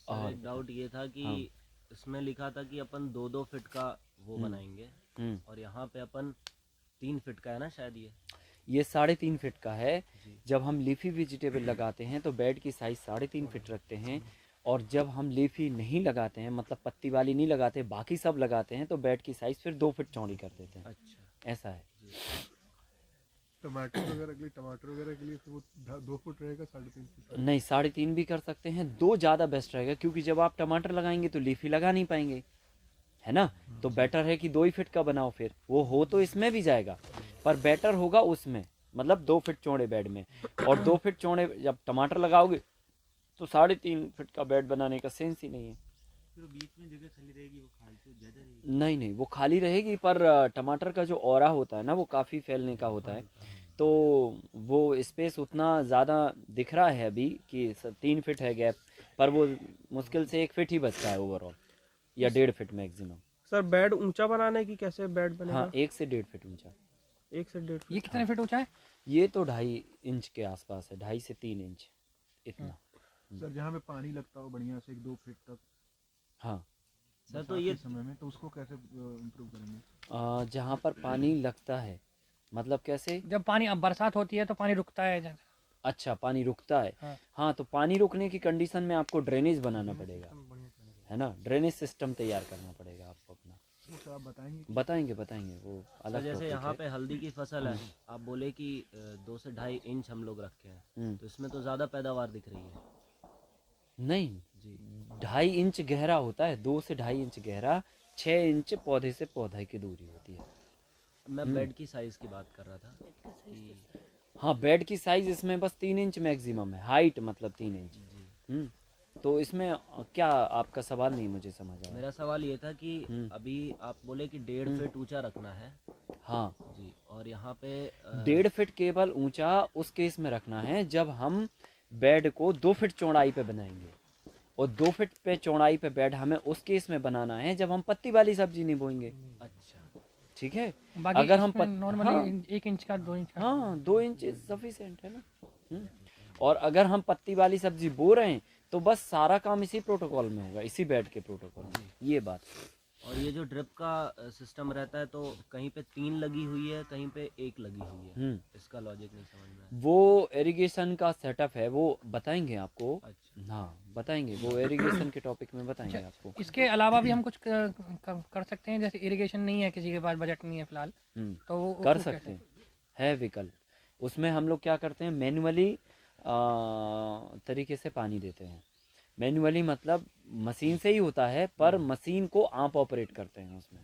Sir और एक doubt ये था कि हाँ। इसमें लिखा था कि अपन 2-2 फीट का वो हम्म। बनाएंगे, हम्म। और यहाँ पे अपन 3 फीट का है ना शायद ये 3.5 फीट का है। जी। जब हम लीफी वेजिटेबल लगाते हैं तो बेड की साइज़ 3.5 फीट रखते हैं। और जब हम लीफी नहीं लगाते हैं, मतलब पत्ती वाली नहीं लगाते, बाकी सब लगाते हैं, तो बेड की साइज़ फिर 2 फीट चौड़ी कर देते हैं। अच्छा। ऐसा है। जी। टमाटर वगैरह के लिए फिर वो 2 फुट रहेगा, 3.5 फुट नहीं, रहेगा। 3.5 भी कर सकते हैं, 2 ज़्यादा बेस्ट रहेगा, क्योंकि जब आप टमाटर लगाएंगे तो लीफी लगा नहीं पाएंगे, है ना। तो जी। बेटर है कि 2 ही फीट का बनाओ, फिर वो हो तो इसमें भी जाएगा, पर बेटर होगा उसमें, मतलब 2 फीट चौड़े बेड में। और 2 फीट चौड़े जब टमाटर लगाओगे तो 3.5 फीट का बेड बनाने का सेंस ही नहीं है। जो बीच में जगह खाली रहेगी वो खाली तो ज़्यादा रहेगी। नहीं नहीं, वो खाली रहेगी, पर टमाटर का जो ऑरा होता है ना, वो काफ़ी फैलने का होता है। तो वो स्पेस उतना ज़्यादा दिख रहा है अभी कि 3 फीट है गैप, पर वो मुश्किल से 1 फीट ही बचता है ओवरऑल, या इस 1.5 फीट मैक्सिमम। सर बेड ऊंचा बनाने की कैसे बेड हाँ, बनेगा? 1 से 1.5 फीट ऊंचा। 1 से 1.5 फीट। ये कितने फीट ऊंचा है? ये तो 2.5 इंच के आसपास है, 2.5 से 3 इंच, इतना। सर जहाँ पे पानी लगता हो बढ़िया से 1-2 फीट तक हाँ। सर तो बरसात ये के समय में, तो उसको कैसे इम्प्रूव करेंगे? जहाँ पर पानी लगता है, मतलब कैसे? जब पानी अब बरसात होती है तो पानी रुकता है अच्छा, पानी रुकता है। हाँ। हाँ, तो पानी रुकने की कंडीशन में आपको ड्रेनेज बनाना पड़ेगा, है ना। ड्रेनेज सिस्टम तैयार करना पड़ेगा आपको अपना। वो सर आप बताएंगे। बताएंगे बताएंगे, वो सर अलग जैसे टॉपिक यहाँ है। पे हल्दी की फसल है, आप बोले कि 2 से 2.5 इंच हम लोग रखे हैं, हम्म। तो इसमें तो ज़्यादा पैदावार दिख रही है। नहीं, जी। 2.5 इंच गहरा होता है, 2 से 2.5 इंच गहरा, 6 इंच पौधे से पौधे की दूरी होती है। मैं हम्म। बेड की साइज़ की बात कर रहा था कि हाँ, बेड की साइज इसमें बस 3 इंच मैक्सिमम है, हाइट मतलब 3 इंच। जी। हम्म। तो इसमें क्या आपका सवाल नहीं मुझे समझ आया। मेरा सवाल ये था कि हम्म। अभी आप बोले कि 1.5 फीट ऊंचा रखना है। हाँ, जी। और यहाँ पे 1.5 फीट केवल ऊंचा उस केस में रखना है जब हम बेड को 2 फीट चौड़ाई पे बनाएंगे। और 2 फीट पे चौड़ाई पे बेड हमें उस केस में बनाना है जब हम पत्ती वाली सब्जी नहीं बोएंगे। अच्छा। ठीक है। बाकी अगर हम इसमें नॉर्मली हाँ 1 इंच का 2 इंच का। हाँ, 2 इंच सफिशिएंट है ना। हम्म। और अगर हम पत्ती वाली सब्जी बो रहे हैं तो बस सारा काम इसी प्रोटोकॉल में होगा, इसी बेड के प्रोटोकॉल में, ये बात। और ये जो ड्रिप का सिस्टम रहता है, तो कहीं पे 3 लगी हुई है, कहीं पे 1 लगी हुई है, हम्म। इसका लॉजिक नहीं समझ में आया। वो इरिगेशन का सेटअप है, वो बताएंगे आपको। अच्छा। हाँ, बताएंगे, वो इरिगेशन के टॉपिक में अच्छा, बताएंगे आपको। इसके अलावा भी हम कुछ कर सकते हैं, जैसे इरिगेशन नहीं है किसी के पास, बजट नहीं है फिलहाल, तो कर वो सकते कैसे? हैं, है विकल्प। उसमें हम लोग क्या करते हैं, मैन्युअली तरीके से पानी देते हैं। मैन्युअली मतलब मशीन से ही होता है, पर मशीन को आप ऑपरेट करते हैं उसमें,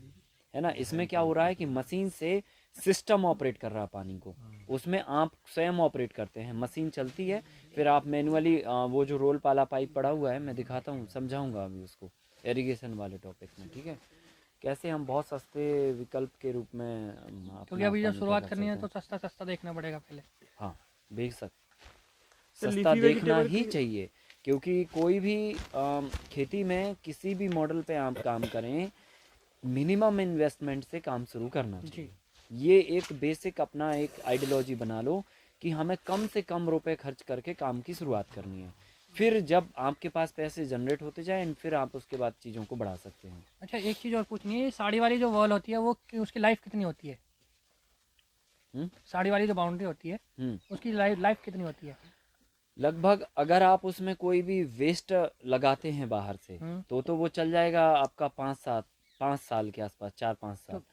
है ना। इसमें क्या हो रहा है कि मशीन से सिस्टम ऑपरेट कर रहा है पानी को, उसमें आप स्वयं ऑपरेट करते हैं, मशीन चलती है, फिर आप मैन्युअली वो जो रोल पाला पाइप पड़ा हुआ है, मैं दिखाता हूँ, समझाऊंगा अभी उसको इरिगेशन वाले टॉपिक में, ठीक है। कैसे हम बहुत सस्ते विकल्प के रूप में क्योंकि अपना अभी जब पानी का शुरुआत कर करनी है सकते तो हैं। सस्ता सस्ता देखना पड़ेगा पहले। हाँ, बेशक सर सस्ता लीफी देखना वेजिटेबल ही की चाहिए, क्योंकि कोई भी खेती में किसी भी मॉडल पे आप काम करें, मिनिमम इन्वेस्टमेंट से काम शुरू करना जी। चाहिए। ये एक बेसिक अपना एक आइडियोलॉजी बना लो कि हमें कम से कम रुपए खर्च करके काम की शुरुआत करनी है। फिर जब आपके पास पैसे जनरेट होते जाएं, फिर आप उसके बाद चीज़ों को बढ़ा सकते हैं। अच्छा, एक चीज़ और पूछनी है, ये साड़ी वाली जो वॉल होती है वो उसकी लाइफ कितनी होती है? हम्म। साड़ी वाली जो बाउंड्री होती है हम्म। उसकी लाइफ कितनी होती है? लगभग अगर आप उसमें कोई भी वेस्ट लगाते हैं बाहर से, हम्म। तो वो चल जाएगा आपका 5 साल के आसपास, 4-5 साल। तो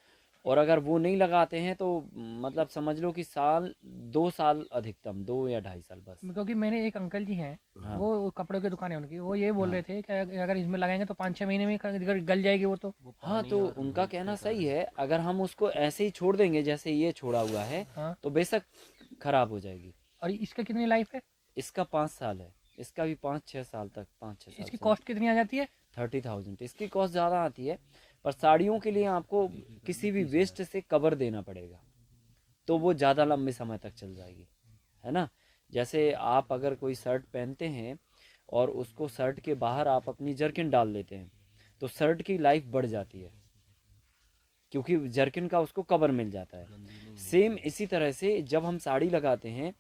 और अगर वो नहीं लगाते हैं तो मतलब समझ लो कि 2 साल अधिकतम, 2 या 2.5 साल बस। क्योंकि मेरे एक अंकल जी हैं, हाँ। वो कपड़ों की दुकान है उनकी, वो ये बोल हाँ। रहे थे कि अगर इसमें लगाएंगे तो 5-6 महीने में अगर गल जाएगी वो तो। वो हाँ, पानी तो और उनका धूप कहना के सही कारण। है, अगर हम उसको ऐसे ही छोड़ देंगे जैसे ये छोड़ा हुआ है, हाँ। तो बेशक खराब हो जाएगी। और इसका कितनी लाइफ है? इसका 5 साल है, इसका भी 5-6 साल तक, 5-6 साल इसकी से। कॉस्ट कितनी आ जाती है? 30,000 इसकी कॉस्ट ज़्यादा आती है, पर साड़ियों के लिए आपको किसी भी वेस्ट से कवर देना पड़ेगा, तो वो ज़्यादा लंबे समय तक चल जाएगी, है ना। जैसे आप अगर कोई शर्ट पहनते हैं और उसको शर्ट के बाहर आप अपनी जर्किन डाल लेते हैं, तो शर्ट की लाइफ बढ़ जाती है, क्योंकि जर्किन का उसको कवर मिल जाता है। गंदी नहीं सेम होती है। इसी तरह से जब हम साड़ी लगाते हैं,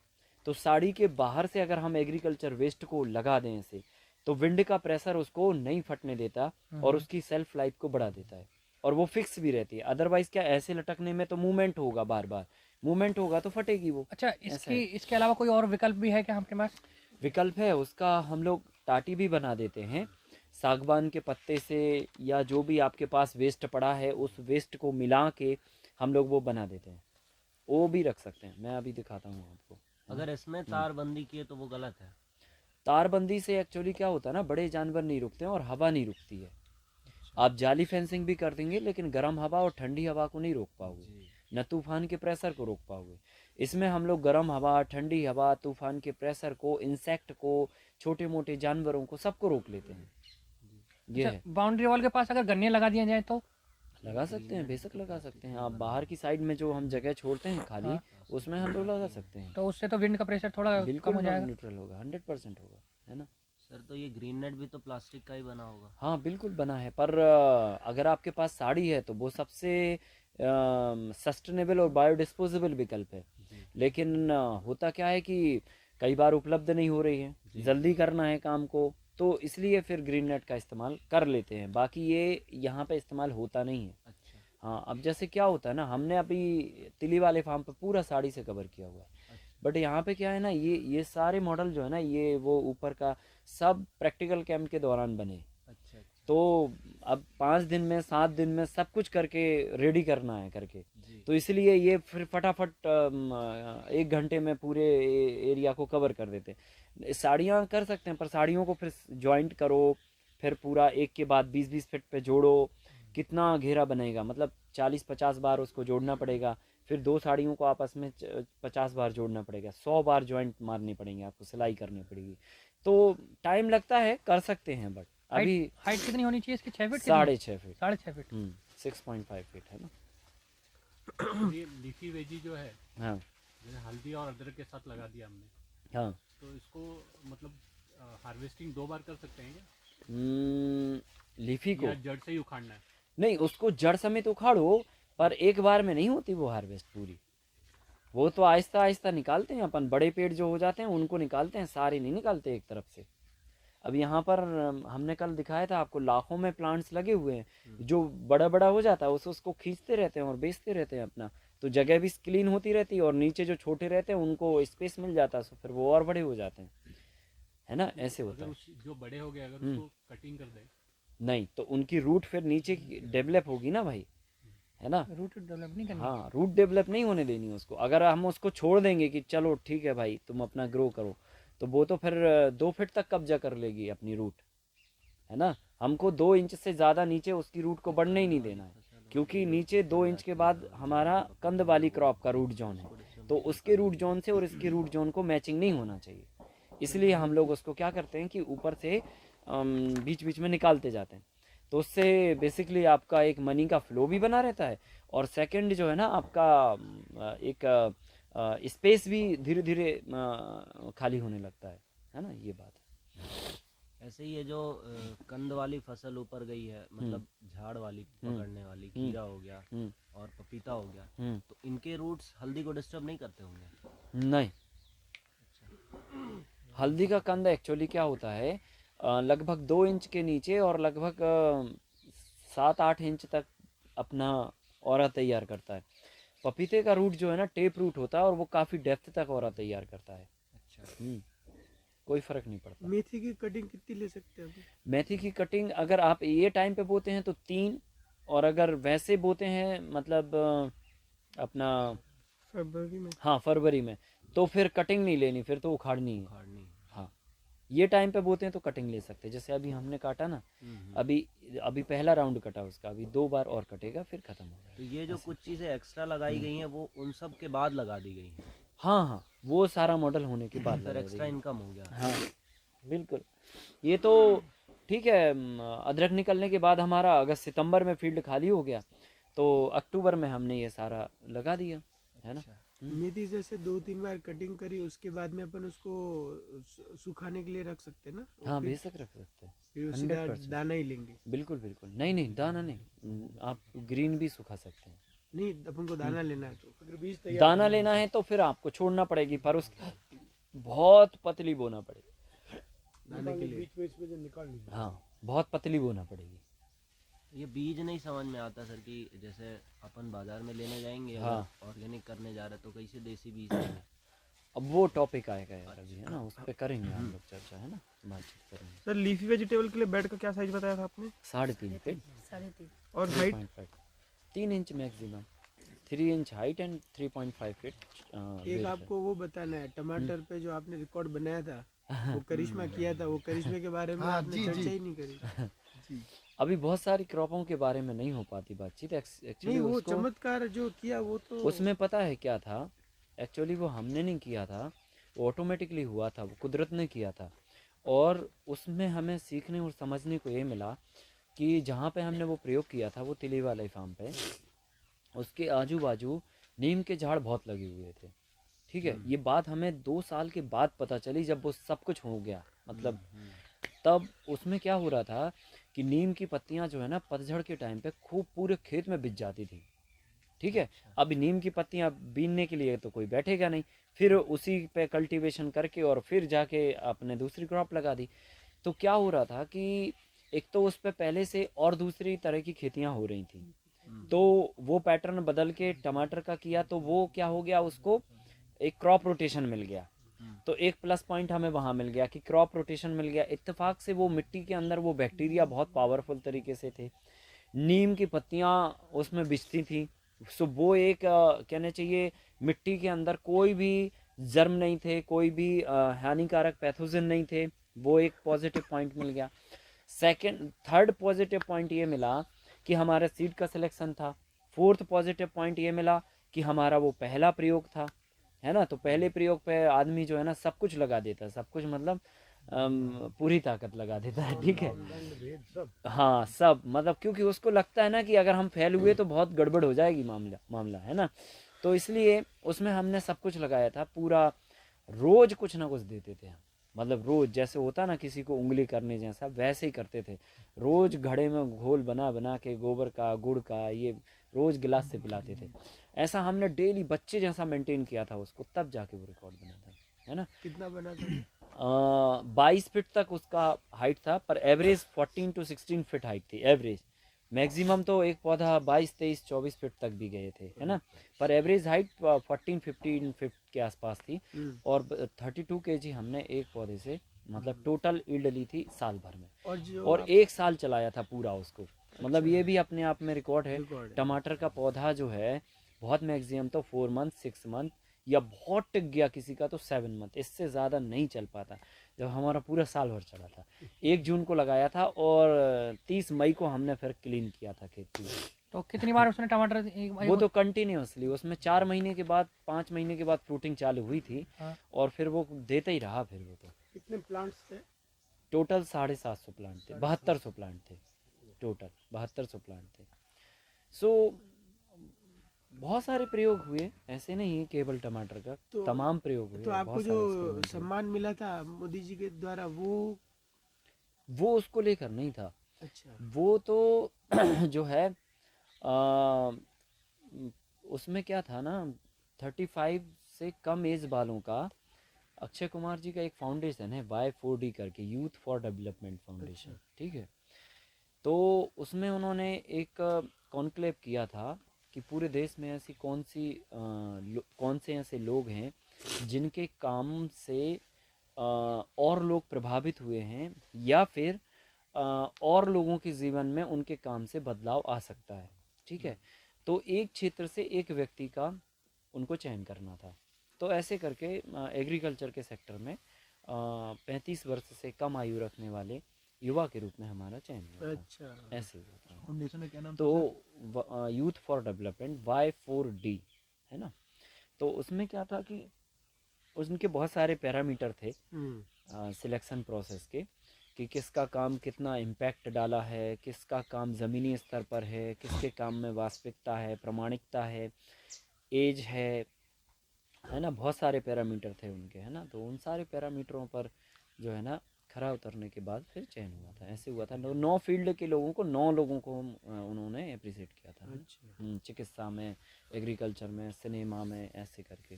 तो साड़ी के बाहर से अगर हम एग्रीकल्चर वेस्ट को लगा दें ऐसे, तो विंड का प्रेशर उसको नहीं फटने देता और उसकी सेल्फ लाइफ को बढ़ा देता है, और वो फिक्स भी रहती है। अदरवाइज क्या, ऐसे लटकने में तो मूवमेंट होगा, बार बार मूवमेंट होगा तो फटेगी वो। अच्छा, ऐसा है। इसके अलावा कोई और विकल्प भी है क्या आपके पास? विकल्प है उसका, हम लोग टाटी भी बना देते हैं सागवान के पत्ते से, या जो भी आपके पास वेस्ट पड़ा है उस वेस्ट को मिला के हम लोग वो बना देते हैं, वो भी रख सकते हैं। मैं अभी दिखाता हूँ आपको। अगर इसमें तारबंदी की है तो वो गलत है। तारबंदी से एक्चुअली क्या होता है ना, बड़े जानवर नहीं रुकते हैं और हवा नहीं रुकती है। आप जाली फेंसिंग भी कर देंगे लेकिन गर्म हवा और ठंडी हवा को नहीं रोक पाओगे, न तूफान के प्रेशर को रोक पाओगे। इसमें हम लोग गर्म हवा, ठंडी हवा, तूफान के प्रेशर को, इंसेक्ट को, छोटे मोटे जानवरों को, सबको रोक लेते हैं। ये है। बाउंड्री वॉल के पास अगर गन्ने लगा दिए जाए तो? लगा सकते हैं, बेशक लगा सकते हैं। आप बाहर की साइड में जो हम जगह छोड़ते हैं खाली, हाँ। उसमें हम लोग लगा सकते हैं। तो उससे तो विंड का प्रेशर थोड़ा बिल्कुल कम हो जाएगा। न्यूट्रल होगा, 100% होगा, है ना। सर तो ये ग्रीन नेट भी तो प्लास्टिक का ही बना होगा। हाँ बिल्कुल बना है, पर अगर आपके पास साड़ी है तो वो सबसे सस्टेनेबल और बायोडिस्पोजेबल विकल्प है। लेकिन होता क्या है कि कई बार उपलब्ध नहीं हो रही है, जल्दी करना है काम को, तो इसलिए फिर ग्रीन नेट का इस्तेमाल कर लेते हैं। बाकी ये यहाँ पे इस्तेमाल होता नहीं है। अच्छा। हाँ, अब जैसे क्या होता है ना, हमने अभी तिली वाले फार्म पे पूरा साड़ी से कवर किया हुआ है, बट यहाँ पे क्या है ना, ये सारे मॉडल जो है ना, ये वो ऊपर का सब प्रैक्टिकल कैंप के दौरान बने। अच्छा। तो अब 5 दिन में 7 दिन में सब कुछ करके रेडी करना है करके, तो इसलिए ये फिर फटाफट 1 घंटे में पूरे एरिया को कवर कर देते हैं। साड़ियाँ कर सकते हैं, पर साड़ियों को फिर जॉइंट करो, फिर पूरा एक के बाद 20-20 फीट पे जोड़ो, कितना घेरा बनेगा, मतलब 40-50 बार उसको जोड़ना पड़ेगा। फिर 2 साड़ियों को आपस में 50 बार जोड़ना पड़ेगा, 100 बार जॉइंट मारनी पड़ेंगे, आपको सिलाई करनी पड़ेगी। तो टाइम लगता है, कर सकते हैं, बट अभी हाइट कितनी होनी चाहिए इसकी? 6 फीट? 6.5 फीट। 6.5 फीट। 6.5 फीट है ना। ये लीफी वेजी जो है, हाँ जैसे हल्दी और अदरक के साथ लगा दिया हमने, हाँ। तो इसको मतलब हार्वेस्टिंग 2 बार कर सकते हैं क्या? लीफी को या जड़ से ही उखाड़ना है? नहीं, उसको जड़ समेत उखाड़ो, पर एक बार में नहीं होती वो हार्वेस्ट पूरी। वो तो आहिस्ता आहिस्ता निकालते हैं अपन, बड़े पेड़ जो हो जाते हैं उनको निकालते हैं, सारे नहीं निकालते एक तरफ से। अब यहाँ पर हमने कल दिखाया था आपको, लाखों में प्लांट्स लगे हुए हैं, जो बड़ा बड़ा हो जाता है उसको खींचते रहते हैं और बेचते रहते हैं अपना, तो जगह भी क्लीन होती रहती है, और नीचे जो छोटे रहते हैं उनको स्पेस मिल जाता है, तो फिर वो और बड़े हो जाते हैं, है ना। ऐसे होता अगर है। जो बड़े हो गए, अगर उसको कटिंग कर दें, नहीं तो उनकी रूट फिर नीचे डेवलप होगी ना भाई, है ना। रूट डेवलप नहीं करनी। हाँ, रूट डेवलप नहीं होने देनी उसको। अगर हम उसको छोड़ देंगे कि चलो ठीक है भाई तुम अपना ग्रो करो, तो वो तो फिर 2 फीट तक कब्जा कर लेगी अपनी रूट, है ना। हमको 2 इंच से ज़्यादा नीचे उसकी रूट को बढ़ने ही नहीं देना है, क्योंकि नीचे 2 इंच के बाद हमारा कंद वाली क्रॉप का रूट जोन है, तो उसके रूट जोन से और इसके रूट जोन को मैचिंग नहीं होना चाहिए। इसलिए हम लोग उसको क्या करते हैं कि ऊपर से बीच बीच में निकालते जाते हैं, तो उससे बेसिकली आपका एक मनी का फ्लो भी बना रहता है, और सेकंड जो है ना आपका एक स्पेस भी धीरे धीरे खाली होने लगता है ना, ये बात है। ऐसे ही ये जो कंद वाली फसल ऊपर गई है, मतलब झाड़ वाली पकड़ने वाली, खीरा हो गया और पपीता हो गया, तो इनके रूट्स हल्दी को डिस्टर्ब नहीं करते होंगे? नहीं, हल्दी का कंद एक्चुअली क्या होता है, लगभग 2 इंच के नीचे और लगभग 7-8 इंच तक अपना औरा तैयार करता है। पपीते का रूट जो है ना, टेप रूट होता है, और वो काफ़ी डेप्थ तक औरा तैयार करता है। अच्छा। कोई फ़र्क नहीं पड़ता। मेथी की कटिंग कितनी ले सकते हैं अभी? मेथी की कटिंग अगर आप ये टाइम पे बोते हैं तो 3, और अगर वैसे बोते हैं मतलब अपना फरवरी में? हाँ फरवरी में, तो फिर कटिंग नहीं लेनी, फिर तो उखाड़नी है। हाँ, ये टाइम पे बोते हैं तो कटिंग ले सकते हैं। जैसे अभी हमने काटा ना, अभी पहला राउंड कटा उसका, अभी 2 बार और कटेगा, फिर खत्म हो जाएगा। तो ये जो कुछ चीज़ें एक्स्ट्रा लगाई गई हैं वो उन सब के बाद लगा दी गई हैं, हाँ हाँ, वो सारा मॉडल होने के बाद फिर लगा एक्स्ट्रा देंगे। इनकम हो गया। हाँ बिल्कुल। ये तो ठीक है, अदरक निकलने के बाद हमारा अगस्त सितंबर में फील्ड खाली हो गया, तो अक्टूबर में हमने ये सारा लगा दिया, है ना। मेथी जैसे 2-3 बार कटिंग करी, उसके बाद में अपन उसको सुखाने के लिए रख सकते हैं ना? हाँ फिर- बेशक रख सकते हैं, फिर सीधा 100%। दाना ही लेंगे? बिल्कुल बिल्कुल। नहीं नहीं, दाना नहीं, आप ग्रीन भी सुखा सकते हैं। नहीं, अपन को दाना लेना है तो अगर बीज तैयार दाना लेना है तो फिर आपको छोड़ना पड़ेगी, पर उस बहुत पतली बोना पड़ेगी। दाने के लिए। बीच में इसमें जो निकाल लीजिए। हाँ, बहुत पतली बोना पड़ेगी। ये बीज नहीं समझ में आता सर कि जैसे अपन बाजार में लेने जाएंगे हाँ। अगर ऑर्गेनिक करने जा रहे हैं तो कैसे देसी बीज लेंगे? अब वो टॉपिक आएगा यार अभी, है ना, उस पर करेंगे हम लोग चर्चा, है ना, बातचीत करेंगे। सर लीफी वेजिटेबल के लिए बेड का क्या साइज बताया था आपने? 3.5 फीट 3.5 और height? 3 inch maximum, 3 inch height and 3.5 feet. एक आपको वो बताना है, टमाटर पे जो आपने रिकॉर्ड बनाया था, वो करिश्मा किया था, वो करिश्मे के बारे में आपने चर्चा ही नहीं करी। अभी बहुत सारी क्रॉपों के बारे में नहीं हो पाती बातचीत नहीं, एक्चुअली। वो उसको चमत्कार जो किया वो तो उसमें पता है क्या था, एक्चुअली वो हमने नहीं किया था, वो ऑटोमेटिकली हुआ था, वो कुदरत ने किया था। और उसमें हमें सीखने और समझने को ये मिला कि जहाँ पे हमने वो प्रयोग किया था, वो तिली वाले फार्म पे, उसके आजू बाजू नीम के झाड़ बहुत लगे हुए थे। ठीक है, ये बात हमें 2 साल के बाद पता चली जब वो सब कुछ हो गया, मतलब तब उसमें क्या हो रहा था कि नीम की पत्तियां जो है ना पतझड़ के टाइम पे खूब पूरे खेत में बिछ जाती थी। ठीक है, अब नीम की पत्तियां बीनने के लिए तो कोई बैठेगा नहीं, फिर उसी पे कल्टीवेशन करके और फिर जाके आपने दूसरी क्रॉप लगा दी। तो क्या हो रहा था कि एक तो उस पे पहले से और दूसरी तरह की खेतियां हो रही थी, तो वो पैटर्न बदल के टमाटर का किया, तो वो क्या हो गया, उसको एक क्रॉप रोटेशन मिल गया। तो एक प्लस पॉइंट हमें वहाँ मिल गया कि क्रॉप रोटेशन मिल गया। इत्तेफाक से वो मिट्टी के अंदर वो बैक्टीरिया बहुत पावरफुल तरीके से थे, नीम की पत्तियाँ उसमें बिछती थी। सो वो एक कहना चाहिए मिट्टी के अंदर कोई भी जर्म नहीं थे, कोई भी हानिकारक पैथोजन नहीं थे, वो एक पॉजिटिव पॉइंट मिल गया। थर्ड पॉजिटिव पॉइंट ये मिला कि हमारा सीड का सिलेक्शन था। फोर्थ पॉजिटिव पॉइंट ये मिला कि हमारा वो पहला प्रयोग था, है ना, तो पहले प्रयोग पे आदमी जो है ना सब कुछ लगा देता है, सब कुछ मतलब पूरी ताकत लगा देता है। ठीक है, हाँ सब, मतलब क्योंकि उसको लगता है ना कि अगर हम फेल हुए तो बहुत गड़बड़ हो जाएगी मामला, है ना, तो इसलिए उसमें हमने सब कुछ लगाया था पूरा। रोज कुछ ना कुछ देते थे हम, मतलब रोज जैसे होता ना किसी को उंगली करने जैसा, वैसे ही करते थे। रोज घड़े में घोल बना बना के गोबर का गुड़ का ये रोज गिलास से पिलाते थे। ऐसा हमने डेली बच्चे जैसा मेंटेन किया था उसको, तब जाके वो रिकॉर्ड बना था, है ना। कितना बना था? 22 फीट तक उसका हाइट था, पर एवरेज 14 to 16 फीट हाइट थी एवरेज। मैक्सिमम तो एक पौधा 22, 23, 24 फीट तक भी गए थे, है ना, पर एवरेज हाइट 14-15 फीट के आसपास थी। और 32 kg हमने एक पौधे से मतलब टोटल ईल्ड ली थी साल भर में, और जो और 1 साल चलाया था पूरा उसको। मतलब ये भी अपने आप में रिकॉर्ड है। रिकॉर्ड है। टमाटर का पौधा जो है बहुत मैक्सिमम तो 4 मंथ 6 मंथ, या बहुत टिक गया किसी का तो 7 मंथ, इससे ज़्यादा नहीं चल पाता। जब हमारा पूरा साल भर चला था, 1 जून को लगाया था और 30 मई को हमने फिर क्लीन किया था खेती। तो कितनी बार उसने टमाटर वो तो कंटिन्यूसली उसमें 4 महीने के बाद 5 महीने के बाद फ्रूटिंग चालू हुई थी, हाँ। और फिर वो देता ही रहा। फिर वो तो कितने प्लांट्स थे? टोटल 750 प्लांट थे, 7200 प्लांट थे टोटल, 7200 प्लांट थे। सो बहुत सारे प्रयोग हुए, ऐसे नहीं केवल टमाटर का, तो- तमाम प्रयोग हुए। तो आपको बहुत जो सारे experiment हुए। सम्मान मिला था मोदी जी के द्वारा, वो उसको लेकर नहीं था, अच्छा, वो तो जो है उसमें क्या था ना, 35 से कम एज वालों का, अक्षय कुमार जी का एक फाउंडेशन है Y4D करके, यूथ फॉर डेवलपमेंट फाउंडेशन। ठीक है, तो उसमें उन्होंने एक कॉन्क्लेव किया था कि पूरे देश में ऐसी कौन से ऐसे लोग हैं जिनके काम से और लोग प्रभावित हुए हैं, या फिर और लोगों के जीवन में उनके काम से बदलाव आ सकता है। ठीक है, तो एक क्षेत्र से एक व्यक्ति का उनको चयन करना था। तो ऐसे करके एग्रीकल्चर के सेक्टर में 35 वर्ष से कम आयु रखने वाले युवा के रूप में हमारा चयन हुआ था। अच्छा। ऐसे हुआ था। फाउंडेशन का क्या नाम? तो यूथ फॉर डेवलपमेंट Y4D, है ना। तो उसमें क्या था कि उनके बहुत सारे पैरामीटर थे सिलेक्शन प्रोसेस के, कि किसका काम कितना इम्पैक्ट डाला है, किसका काम ज़मीनी स्तर पर है, किसके काम में वास्तविकता है, प्रामाणिकता है, एज है ना, बहुत सारे पैरामीटर थे उनके, है ना। तो उन सारे पैरामीटरों पर जो है ना खरा उतरने के बाद फिर चयन हुआ था। ऐसे हुआ था, 9 फील्ड के लोगों को, 9 लोगों को उन्होंने अप्रिशिएट किया था। अच्छा। चिकित्सा में, एग्रीकल्चर में, सिनेमा में, ऐसे करके।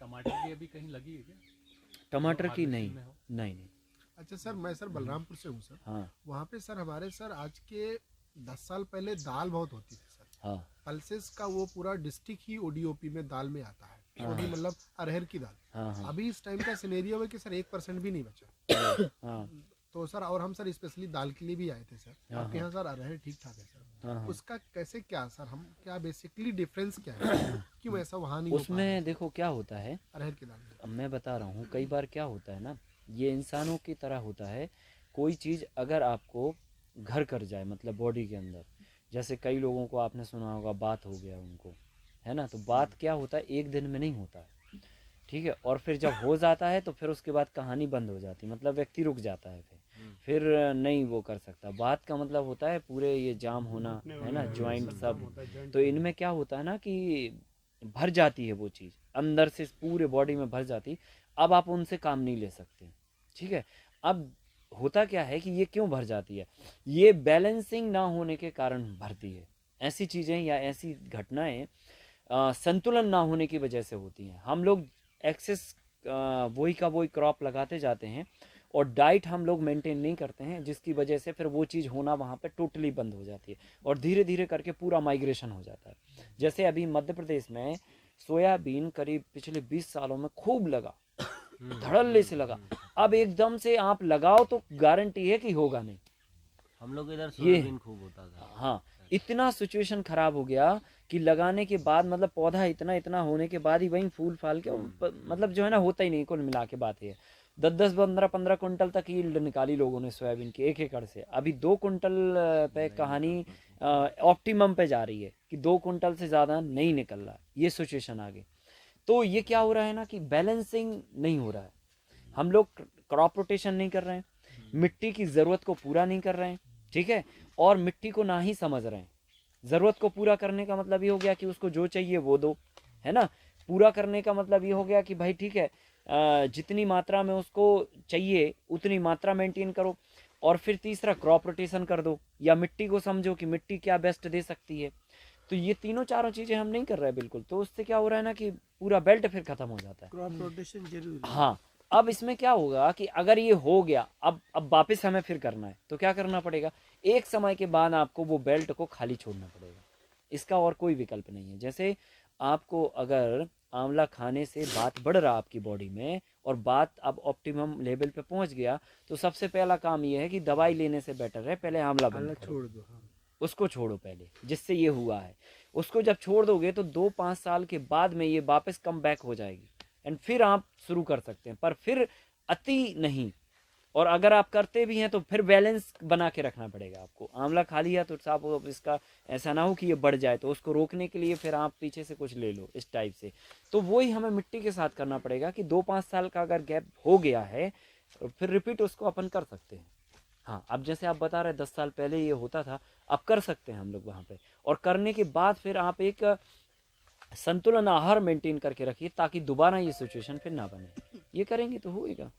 टमाटर की अभी कहीं लगी है क्या? टमाटर की हार्वेस्टिंग नहीं में हो? नहीं नहीं अच्छा सर, मैं सर बलरामपुर से हूँ सर। हाँ वहाँ पे सर हमारे सर आज के 10 साल पहले दाल बहुत होती थी सर। हाँ पल्सेस का वो पूरा डिस्ट्रिक्ट ही ओडीओपी में दाल में आता है, ओडी मतलब अरहर की दाल। हाँ हाँ अभी इस टाइम का सिनेरियो है कि सर 1% भी नहीं बचा। हाँ तो सर, और हम सर स्पेशली दाल के लिए भी आए थे सर। आपके यहाँ सर अरहर ठीक ठाक है सर। हाँ। उसका कैसे क्या सर, हम क्या बेसिकली डिफरेंस क्या है, क्यों ऐसा वहाँ नहीं हो पा रहा है उसमें देखो क्या होता है, अरहर की दाल में? अब मैं बता रहा हूँ, कई बार क्या होता है ना, ये इंसानों की तरह होता है। कोई चीज़ अगर आपको घर कर जाए मतलब बॉडी के अंदर, जैसे कई लोगों को आपने सुना होगा बात हो गया उनको, है ना, तो बात क्या होता है, एक दिन में नहीं होता है, ठीक है। और फिर जब हो जाता है तो फिर उसके बाद कहानी बंद हो जाती है, मतलब व्यक्ति रुक जाता है, फिर नहीं वो कर सकता। बात का मतलब होता है पूरे ये जाम होना, है ना, ज्वाइंट सब। तो इनमें क्या होता है ना कि भर जाती है वो चीज़ अंदर से, पूरे बॉडी में भर जाती। अब आप उनसे काम नहीं ले सकते, ठीक है। अब होता क्या है कि ये क्यों भर जाती है, ये बैलेंसिंग ना होने के कारण भरती है। ऐसी चीज़ें या ऐसी घटनाएं संतुलन ना होने की वजह से होती हैं। हम लोग एक्सेस वही का वही क्रॉप लगाते जाते हैं और डाइट हम लोग मेंटेन नहीं करते हैं, जिसकी वजह से फिर वो चीज़ होना वहाँ पे टोटली बंद हो जाती है और धीरे धीरे करके पूरा माइग्रेशन हो जाता है। जैसे अभी मध्य प्रदेश में सोयाबीन करीब पिछले 20 सालों में खूब लगा, धड़ल्ले से लगा। अब एकदम से आप लगाओ तो गारंटी है कि होगा नहीं। हम लोग इधर ये सोयाबीन खूब होता था। हाँ, इतना सिचुएशन खराब हो गया कि लगाने के बाद मतलब पौधा इतना इतना होने के बाद ही वहीं फूल फाल के मतलब जो है ना होता ही नहीं। कुल मिला के बात है 10-10, 15-15 कुंटल तक यील्ड निकाली लोगों ने सोयाबीन की 1 एकड़ से। अभी 2 कुंटल पे कहानी ऑप्टिमम पे जा रही है कि 2 कुंटल से ज़्यादा नहीं निकल रहा, ये सिचुएशन आ गई। तो ये क्या हो रहा है ना कि बैलेंसिंग नहीं हो रहा है। हम लोग क्रॉप रोटेशन नहीं कर रहे हैं, मिट्टी की ज़रूरत को पूरा नहीं कर रहे हैं, ठीक है, और मिट्टी को ना ही समझ रहे हैं। ज़रूरत को पूरा करने का मतलब ये हो गया कि उसको जो चाहिए वो दो, है ना। पूरा करने का मतलब ये हो गया कि भाई ठीक है, जितनी मात्रा में उसको चाहिए उतनी मात्रा मेंटेन करो। और फिर तीसरा क्रॉप रोटेशन कर दो, या मिट्टी को समझो कि मिट्टी क्या बेस्ट दे सकती है। तो ये तीनों चारों चीज़ें हम नहीं कर रहे बिल्कुल। तो उससे क्या हो रहा है ना कि पूरा बेल्ट फिर ख़त्म हो जाता है। क्रॉप रोटेशन जरूरी है। हाँ, अब इसमें क्या होगा कि अगर ये हो गया, अब वापस हमें फिर करना है तो क्या करना पड़ेगा, एक समय के बाद आपको वो बेल्ट को खाली छोड़ना पड़ेगा। इसका और कोई विकल्प नहीं है। जैसे आपको अगर आंवला खाने से बात बढ़ रहा आपकी बॉडी में और बात अब ऑप्टिमम लेवल पे पहुंच गया, तो सबसे पहला काम ये है कि दवाई लेने से बेटर है पहले आंवला बंद करो, छोड़ दो। हाँ। उसको छोड़ो पहले, जिससे ये हुआ है। उसको जब छोड़ दोगे तो 2-5 साल के बाद में ये वापस कम बैक हो जाएगी एंड फिर आप शुरू कर सकते हैं, पर फिर अति नहीं। और अगर आप करते भी हैं तो फिर बैलेंस बना के रखना पड़ेगा आपको। आंवला खा लिया तो साहब इसका ऐसा ना हो कि ये बढ़ जाए, तो उसको रोकने के लिए फिर आप पीछे से कुछ ले लो इस टाइप से। तो वही हमें मिट्टी के साथ करना पड़ेगा कि 2-5 साल का अगर गैप हो गया है तो फिर रिपीट उसको अपन कर सकते हैं। हाँ, अब जैसे आप बता रहे 10 साल पहले ये होता था, अब कर सकते हैं हम लोग वहाँ पे। और करने के बाद फिर आप एक संतुलन आहार मेंटेन करके रखिए ताकि दोबारा ये सिचुएशन फिर ना बने। ये करेंगे तो होएगा।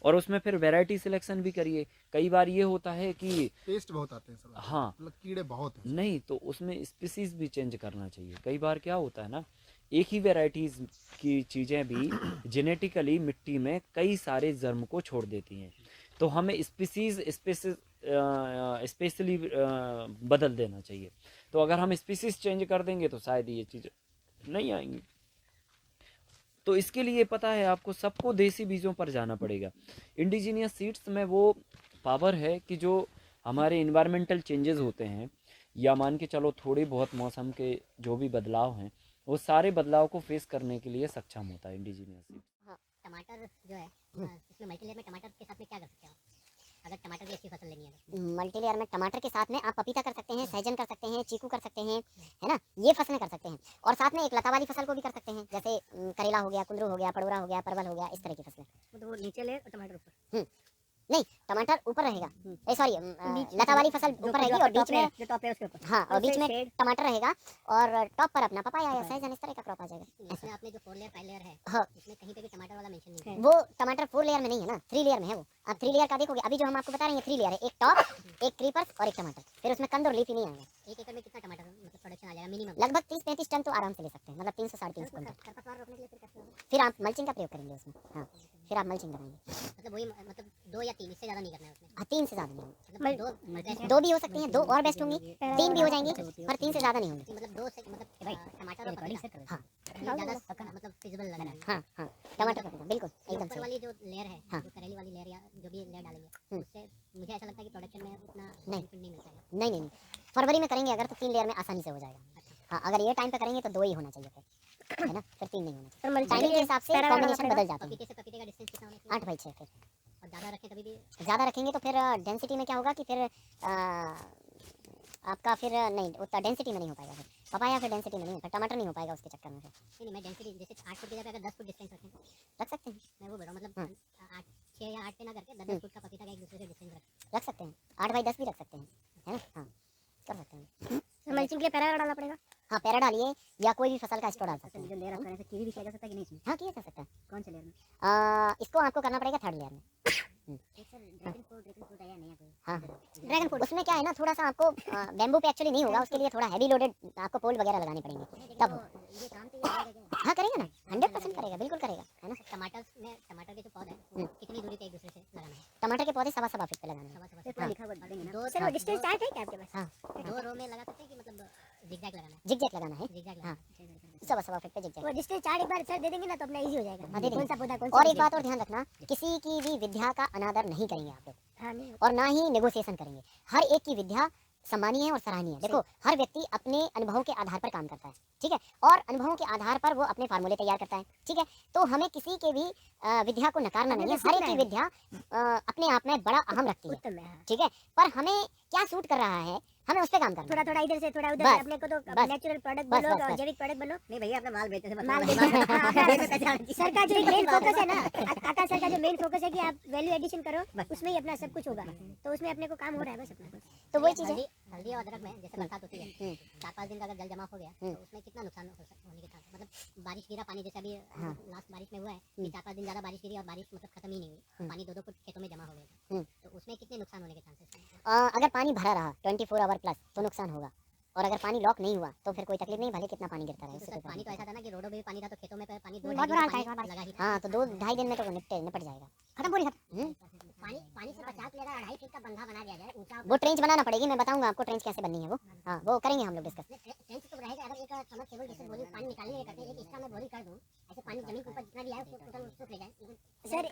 और उसमें फिर वैरायटी सिलेक्शन भी करिए। कई बार ये होता है कि टेस्ट बहुत आते हैं सर। हाँ, मतलब कीड़े बहुत हैं। नहीं तो उसमें स्पीसीज भी चेंज करना चाहिए। कई बार क्या होता है ना, एक ही वैरायटीज की चीज़ें भी जेनेटिकली मिट्टी में कई सारे जर्म को छोड़ देती हैं। तो हमें स्पीसीज स्पेशली बदल देना चाहिए। तो अगर हम स्पीसीज चेंज कर देंगे तो शायद ये चीज़ नहीं आएंगी। तो इसके लिए पता है आपको, सबको देसी बीजों पर जाना पड़ेगा। इंडिजीनियस सीड्स में वो पावर है कि जो हमारे इन्वायरमेंटल चेंजेस होते हैं, या मान के चलो थोड़ी बहुत मौसम के जो भी बदलाव हैं, वो सारे बदलाव को फेस करने के लिए सक्षम होता है इंडिजीनियस सीड्स। हाँ, टमाटर जो है इसमें मल्टीलेयर में टमाटर के साथ में क्या कर सकते हैं आप? अगर टमाटर की अच्छी फसल लेनी है तो मल्टीलेयर में टमाटर के साथ में आप पपीता कर सकते हैं, सहजन कर सकते हैं, चीकू कर सकते हैं, है ना, ये फसलें कर सकते हैं। और साथ में एक लता वाली फसल को भी कर सकते हैं, जैसे करेला हो गया, कुंदरू हो गया, पड़ोरा हो गया, परवल हो गया, इस तरह की फसलें। तो वो नीचे लेयर और टमाटर ऊपर। नहीं, टमाटर ऊपर रहेगा, सॉरी लता वाली फसल ऊपर रहेगी और बीच में जो टॉप है उसके ऊपर। हाँ, और बीच में टमाटर रहेगा और टॉप पर अपना पपाया या सहजन, इस तरह का क्रॉप आ जाएगा। इसमें आपने जो 4 लेयर 5 लेयर है, हाँ, इसमें कहीं पे भी टमाटर वाला मेंशन नहीं है। वो टमाटर 4 लेयर में नहीं है ना, 3 लेयर में है वो। आप 3 लेयर का देखोगे, अभी जो हम आपको बता रहे हैं 3 लेयर है, एक टॉप, एक क्रीपर और एक टमाटर। फिर उसमें कंद और लीफ ही नहीं आएगा। 1 एकड़ में कितना टमाटर मतलब प्रोडक्शन आ जाएगा मिनिमम? लगभग 30-35 टन तो आराम से ले सकते हैं, मतलब 300 साढ़े 300 क्विंटल। खरपतवार रोकने के लिए फिर आप मल्चिंग का प्रयोग करेंगे उसमें। हाँ। फिर आप मल्चिंग लगाएंगे। मतलब वही मतलब 2 या 3 इससे ज़्यादा नहीं करना है उसमें। हाँ 3 से ज़्यादा नहीं, मतलब 2 भी हो सकती हैं, 2 और बेस्ट होंगी, 3 भी हो जाएंगी, पर 3 से ज़्यादा नहीं होंगी। मतलब 2 से मतलब टमाटर और पपीता, हाँ ज़्यादा मतलब फिजिबल लग रहा है। हाँ हाँ टमाटर पपीता बिल्कुल एकदम ऊपर सही। वाली जो लेयर है, हाँ। जो करेली वाली लेयर या जो भी लेयर डालेंगे, उससे मुझे ऐसा लगता है कि प्रोडक्शन में उतना नहीं। बेनिफिट नहीं मिलता है। नहीं नहीं नहीं फरवरी में करेंगे अगर तो 3 लेयर में आसानी से हो जाएगा। हाँ अगर ये टाइम पे करेंगे तो 2 ही होना चाहिए फिर, है ना, फिर 3 नहीं होना चाहिए। टाइमिंग के हिसाब से कॉम्बिनेशन बदल जाते हैं। पपीते से पपीते का डिस्टेंस कितना होना चाहिए? 8/6 फिर और ज़्यादा रखें तभी भी ज़्यादा रखेंगे तो फिर डेंसिटी में क्या होगा कि फिर आपका फिर नहीं उतना डेंसिटी में नहीं हो पाएगा, फिर पपाया फिर डेंसिटी में नहीं होगा, टमाटर नहीं हो पाएगा उसके चक्कर में फिर। नहीं, मैं डेंसिटी जैसे 8 फुट की जगह अगर 10 फुट डिस्टेंस रखें, रख सकते हैं, मैं वो बोल रहा हूँ मतलब हाँ। 6 या 8 पे ना करके 10 फुट का पपीता का एक दूसरे से डिस्टेंस रखें। रख सकते हैं, 8/10 भी रख सकते हैं, है ना, हाँ कर सकते हैं। मल्चिंग के लिए पैरा डालना पड़ेगा। हाँ पैरा डालिए या कोई भी फसल का स्टोर डाल सकते हैं। जो लेयर आप करने से कीवी भी किया जा सकता है कि नहीं इसमें? हाँ किया जा सकता है। कौन से लेयर में? इसको आपको करना पड़ेगा 3rd लेयर में। एक सर ड्रैगन फ्रूट है या नहीं है कोई? हाँ ड्रैगन फ्रूट उसमें क्या है ना थोड़ा सा आपको बैम्बू पे एक्चुअली नहीं होगा, उसके लिए थोड़ा हैवी लोडेड आपको पोल वगैरह लगाने पड़ेंगे तब। ये काम तो ये करेगा क्या? हाँ करेगा ना 100% करेगा, बिल्कुल करेगा, है ना। टमाटर के जो पौधे हैं वो कितनी दूरी पे एक दूसरे से लगाना है? टमाटर के पौधे 1.25 फीट पे लगाने हैं। सवा पूरा लिखा हुआ देंगे ना। दो सर वो डिस्टेंस चार्ट है क्या आपके पास? हाँ 2 रो में लगा सकते हैं कि मतलब जिगजैग लगाना है? जिग लगाना है, जिगजैग हाँ लगाना है। 1.25 फीट पे जिग वो डिस्टेंस चार्ट एक बार सर दे देंगे ना तो अपना इजी हो जाएगा। हाँ, दे देंगे। कौन सा पौधा कौन सा और एक distance? बात और ध्यान रखना, किसी की भी विद्या का अनादर नहीं करेंगे आप लोग, हाँ नहीं और ना ही नेगोशिएशन करेंगे। हर एक की विद्या सम्मानीय है और सराहनीय है। देखो हर व्यक्ति अपने अनुभवों के आधार पर काम करता है, ठीक है, और अनुभवों के आधार पर वो अपने फार्मूले तैयार करता है, ठीक है। तो हमें किसी के भी विद्या को नकारना नहीं है, हर एक की विद्या अपने आप में बड़ा अहम रखती है, उत्तम है हाँ। ठीक है, पर हमें क्या सूट कर रहा है हमें उस पर काम करना थोड़ा है। थोड़ा इधर से थोड़ा उधर बस, से अपने को तो बस, नेचुरल प्रोडक्ट बस, बनो बस, और बस। जैविक प्रोडक्ट बनो। नहीं भैया अपना माल बेचते थे, माल मतलब बेचते हैं। हाँ, ये तो पहचान की। सर का जो मेन फोकस है ना आकाश सर का जो मेन फोकस है कि आप वैल्यू एडिशन करो, उसमें ही अपना सब कुछ होगा, तो उसमें अपने को काम हो रहा है बस अपना। तो वही चीज़ है। हल्दी और अदरक में जैसे बरसात होती है, 4-5 दिन का अगर जल जमा हो गया तो उसमें कितना नुकसान होने के चांस, मतलब बारिश गिरा पानी जैसे अभी लास्ट बारिश में हुआ है कि 4-5 दिन ज़्यादा बारिश गिरी और बारिश मतलब खत्म ही नहीं हुई, पानी 2-2 फुट खेतों में जमा हो गया था, तो उसमें कितने नुकसान होने के चांसेस हैं? अगर पानी भरा रहा 24 आवर प्लस तो नुकसान होगा, और अगर पानी लॉक नहीं हुआ तो फिर कोई तकलीफ नहीं, भले कितना पानी गिरता रहे, तो उससे सर कोई पानी तो फर्क ऐसा था ना कि रोडों पे भी पानी था तो खेतों में पानी बहुत बुरा हाल था लगा ही नहीं। हाँ तो 2-2.5 दिन में तो निपट जाएगा, खत्म पूरी खत्म। पानी से बचा के अगर 2.5 फीट का बंधा बना दिया जाए ऊंचा, वो ट्रेंच बनाना पड़ेगी, मैं बताऊंगा आपको ट्रेंच कैसे बननी है वो, हाँ वो करेंगे हम लोग डिस्कस। ट्रेंच तो रहेगा। अगर एक समझ केबल जैसे बोरिंग पानी निकालने करते हैं, एक इसका मैं बोरिंग कर दूं, ऐसे पानी जमीन के ऊपर जितना भी आए उसको टोटल सूख ले जाए सर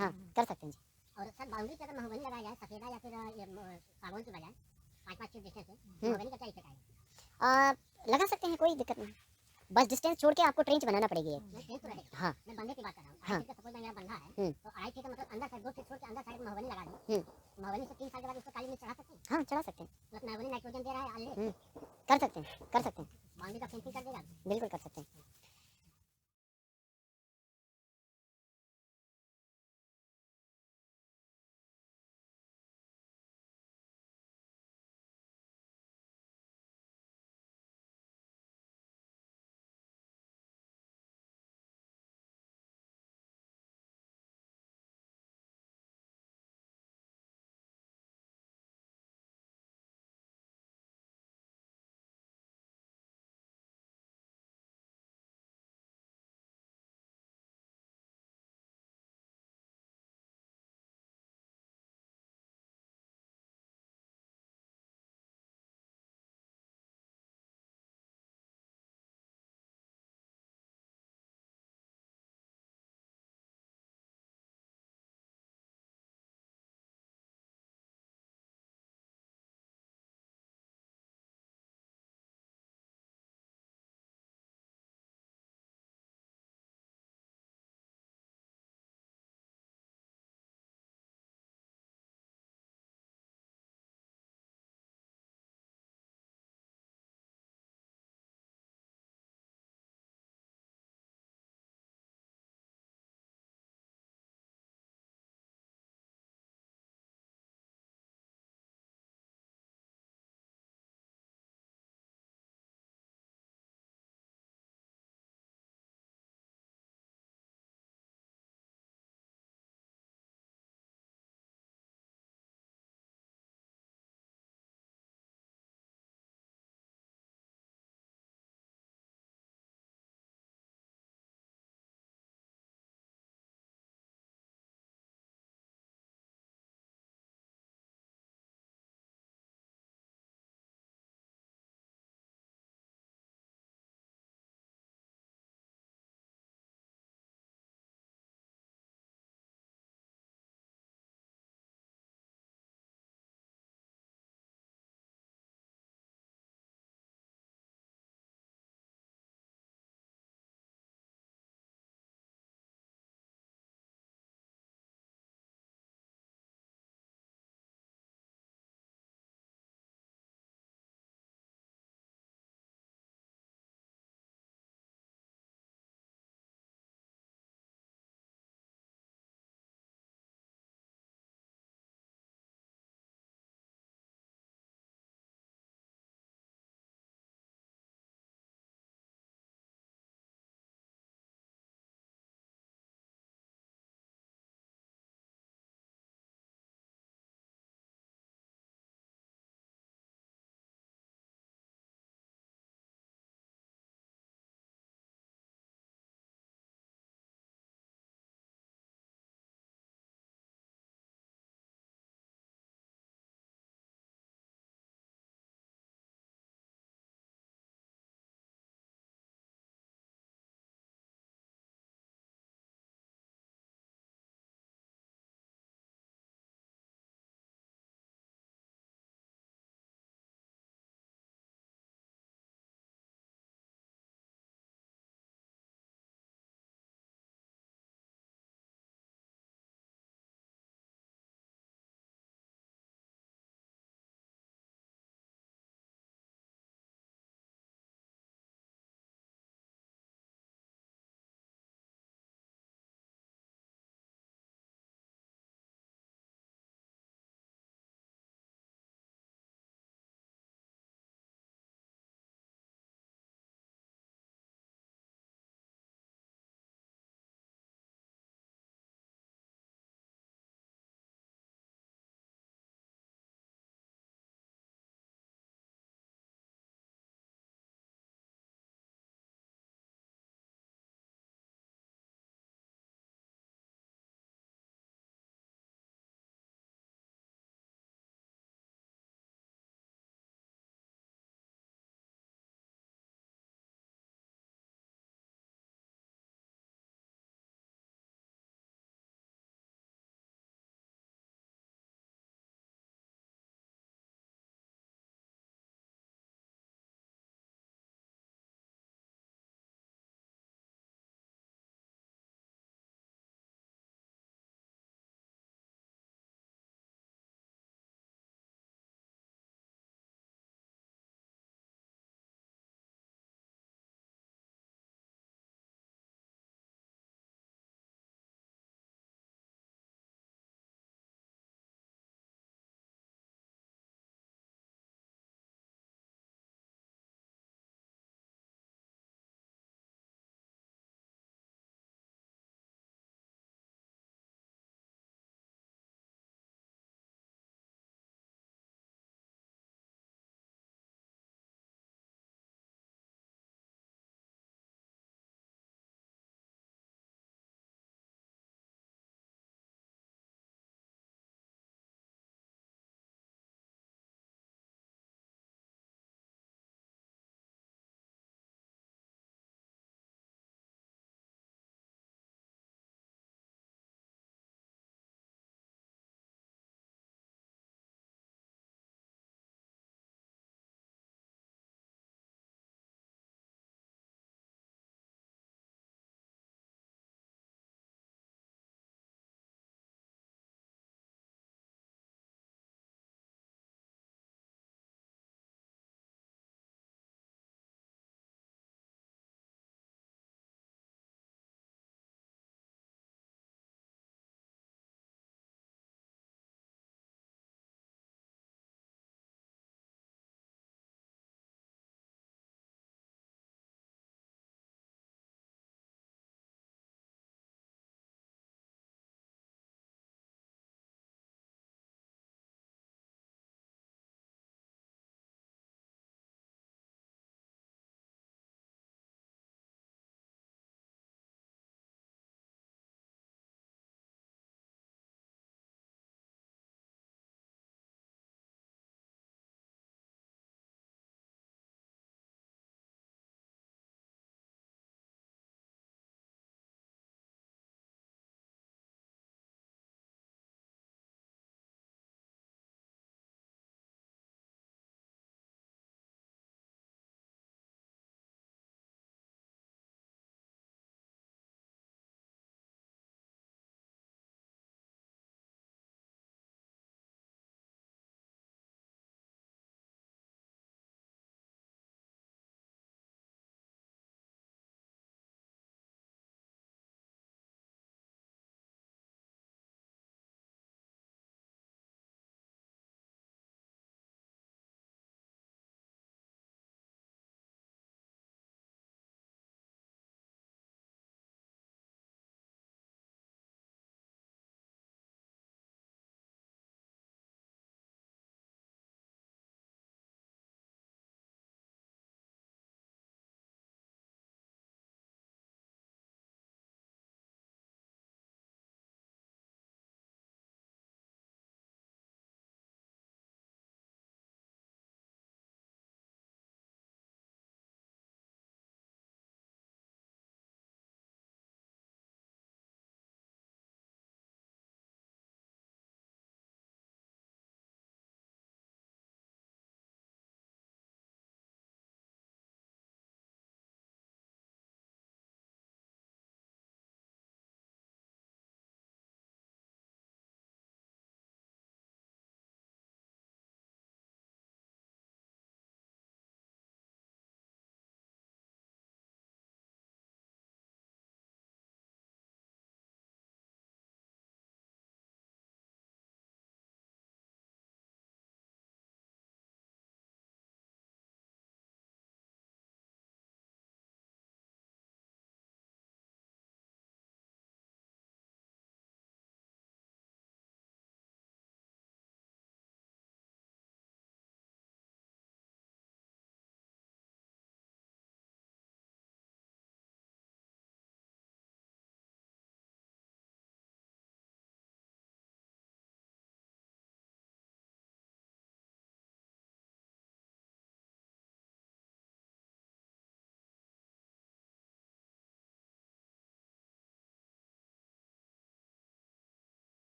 हाँ कर सकते हैं जी। और सर बाउंड्री पे अगर महोगनी लगाया जाए सफेदा या फिर ये सागौन की बजाय 5-5 फीट डिस्टेंस से, महोगनी का क्या इफेक्ट आएगा? लगा सकते हैं, कोई दिक्कत नहीं, बस डिस्टेंस छोड़ के आपको ट्रेंच बनाना पड़ेगी। ट्रेंच तो रहेगा, हाँ मैं बंधे की बात कर रहा हूँ। हाँ। 2.5 फीट का सपोज मेरा बंधा है तो 2.5 फीट का मतलब अंदर साइड 2 फीट छोड़ के अंदर साइड महोगनी लगा दी, महोगनी से 3 साल के बाद उसको काली मिर्च चढ़ा सकते हैं, हाँ चढ़ा सकते हैं। मतलब महोगनी नाइट्रोजन दे रहा है,